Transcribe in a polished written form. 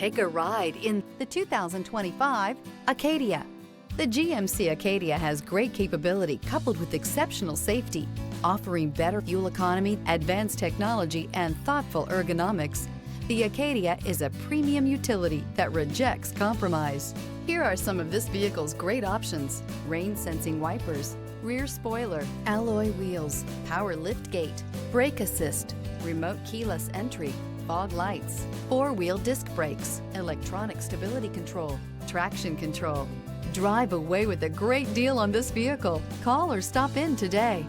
Take a ride in the 2025 Acadia. The GMC Acadia has great capability coupled with exceptional safety, offering better fuel economy, advanced technology, and thoughtful ergonomics. The Acadia is a premium utility that rejects compromise. Here are some of this vehicle's great options: rain-sensing wipers, rear spoiler, alloy wheels, power liftgate, brake assist, remote keyless entry, fog lights, four-wheel disc brakes, electronic stability control, traction control. Drive away with a great deal on this vehicle. Call or stop in today.